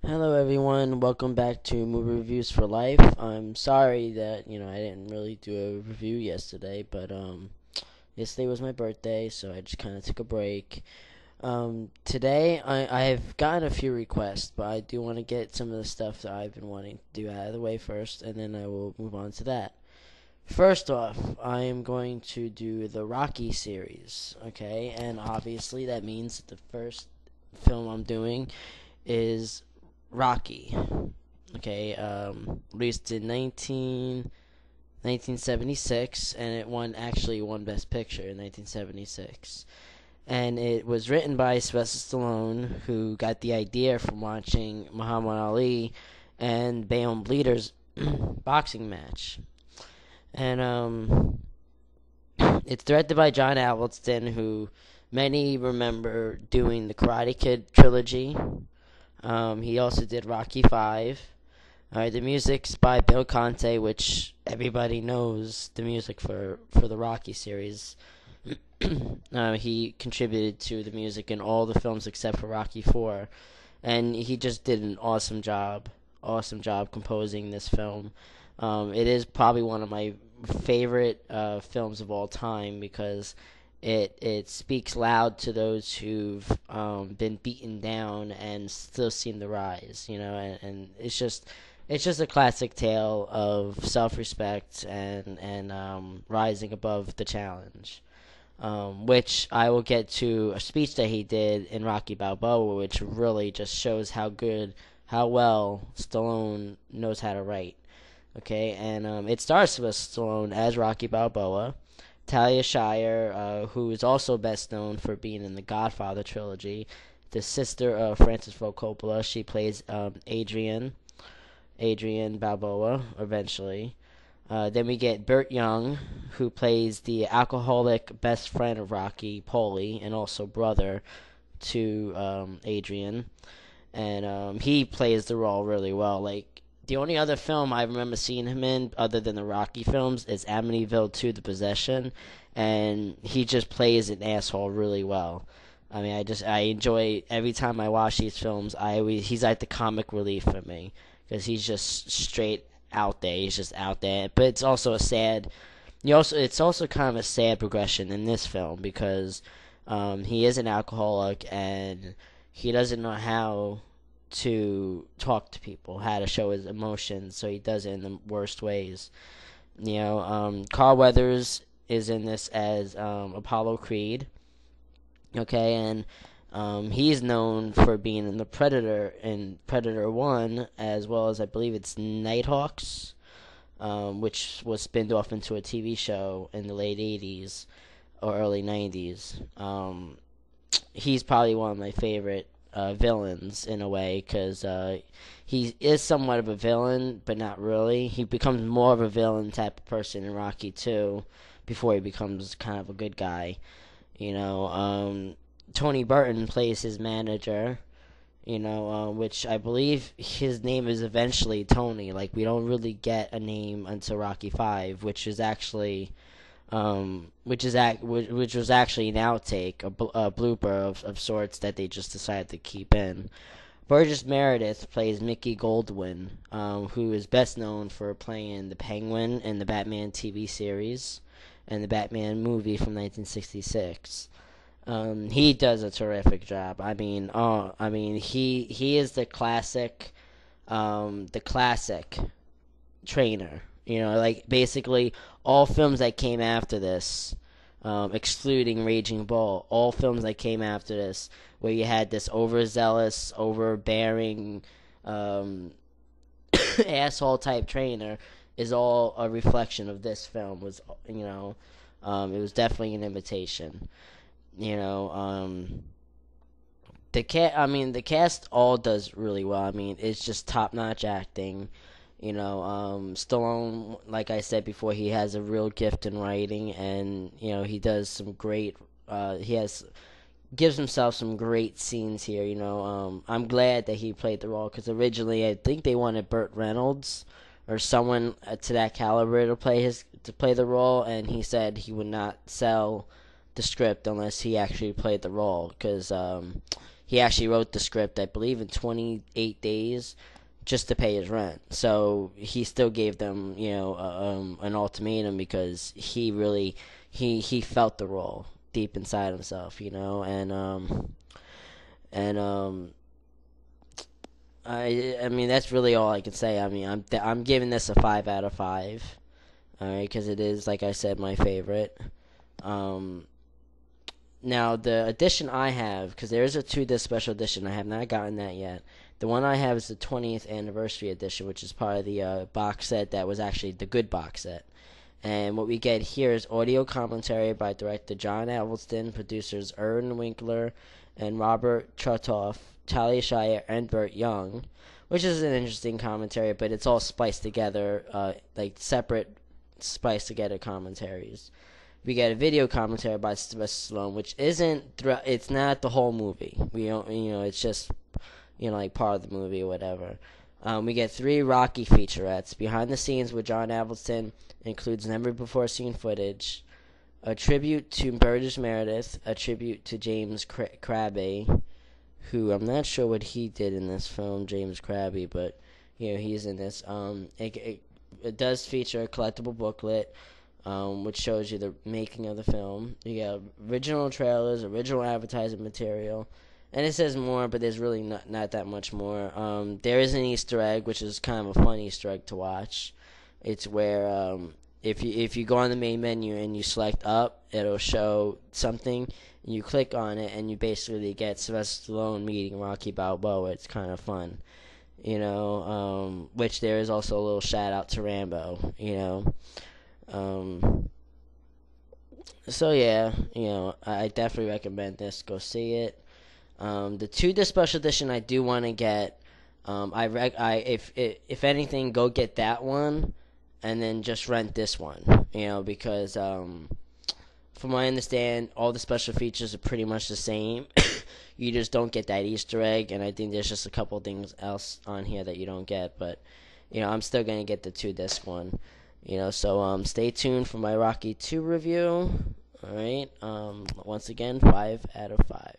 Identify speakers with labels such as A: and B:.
A: Hello everyone, welcome back to Movie Reviews for Life. I'm sorry that, I didn't really do a review yesterday, but yesterday was my birthday, so I just kind of took a break. Today I've gotten a few requests, but I do want to get some of the stuff that I've been wanting to do out of the way first, and then I will move on to that. First off, I am going to do the Rocky series, okay? And obviously that means that the first film I'm doing is Rocky. Okay, released in 1976, and it won Best Picture in 1976. And it was written by Sylvester Stallone, who got the idea from watching Muhammad Ali and Bayonne Bleeder's boxing match. And it's directed by John Avildsen, who many remember doing the Karate Kid trilogy. He also did Rocky 5. The music's by Bill Conte, which everybody knows the music for the Rocky series. He contributed to the music in all the films except for Rocky 4. And he just did an awesome job composing this film. It is probably one of my favorite films of all time because it speaks loud to those who've been beaten down and still seen the rise, and it's just a classic tale of self-respect and rising above the challenge, which I will get to a speech that he did in Rocky Balboa, which really just shows how well Stallone knows how to write. Okay, and it stars with Stallone as Rocky Balboa. Talia Shire, who is also best known for being in the Godfather trilogy, the sister of Francis Ford Coppola. She plays Adrian Balboa, eventually. Then we get Burt Young, who plays the alcoholic best friend of Rocky, Paulie, and also brother to Adrian. And he plays the role really well. The only other film I remember seeing him in, other than the Rocky films, is Amityville 2: The Possession, and he just plays an asshole really well. I mean, I enjoy every time I watch these films. He's like the comic relief for me because he's just straight out there. He's just out there, but it's also it's also kind of a sad progression in this film because he is an alcoholic and he doesn't know how to talk to people, how to show his emotions, so he does it in the worst ways. Carl Weathers is in this as Apollo Creed. Okay, and he's known for being in the Predator in Predator 1, as well as I believe it's Nighthawks, which was spinned off into a TV show in the late 80s or early 90s. He's probably one of my favorite villains in a way because he is somewhat of a villain, but not really. He becomes more of a villain type of person in Rocky 2 before he becomes kind of a good guy. Tony Burton plays his manager, which I believe his name is eventually Tony. We don't really get a name until Rocky 5, which was actually an outtake, a blooper of sorts that they just decided to keep in. Burgess Meredith plays Mickey Goldwyn, who is best known for playing the Penguin in the Batman TV series and the Batman movie from 1966. He does a terrific job. He is the classic trainer. Basically all films that came after this, excluding Raging Bull, all films that came after this, where you had this overzealous, overbearing, asshole type trainer, is all a reflection of this film. It was definitely an imitation. The cast all does really well. It's just top notch acting. Stallone, like I said before, he has a real gift in writing, and he does some great. Gives himself some great scenes here. I'm glad that he played the role because originally I think they wanted Burt Reynolds or someone to that caliber to play the role, and he said he would not sell the script unless he actually played the role because he actually wrote the script, I believe, in 28 days just to pay his rent. So he still gave them, an ultimatum because he really he felt the role deep inside himself, I mean that's really all I can say. I mean I'm giving this a 5 out of 5. All right, because it is, like I said, my favorite. Now the edition I have, because there is a 2-disc special edition, I have not gotten that yet. The one I have is the 20th anniversary edition, which is part of the box set that was actually the good box set. And what we get here is audio commentary by director John Avildsen, producers Irwin, Winkler, and Robert Chartoff, Talia, Shire, and Burt Young, which is an interesting commentary, but it's all spliced together, like separate spliced together commentaries. We get a video commentary by Sylvester Stallone, which it's not the whole movie. We don't, it's just, like part of the movie or whatever. We get 3 Rocky Featurettes. Behind the scenes with John Avildsen includes never before seen footage, a tribute to Burgess Meredith, a tribute to James Crabe, who I'm not sure what he did in this film, James Crabe, but he's in this. It does feature a collectible booklet, which shows you the making of the film. You got original trailers, original advertising material, and it says more, but there's really not that much more. There is an Easter egg, which is kind of a fun Easter egg to watch. It's where if you go on the main menu and you select up, it'll show something, and you click on it, and you basically get Sylvester Stallone meeting Rocky Balboa. It's kind of fun, which there is also a little shout out to Rambo, So yeah, I definitely recommend this. Go see it. The 2-disc special edition I do want to get. If anything, go get that one, and then just rent this one. Because from what I understand, all the special features are pretty much the same. You just don't get that Easter egg, and I think there's just a couple things else on here that you don't get. But I'm still gonna get the 2-disc one. So stay tuned for my Rocky 2 review. All right. Once again, 5 out of 5.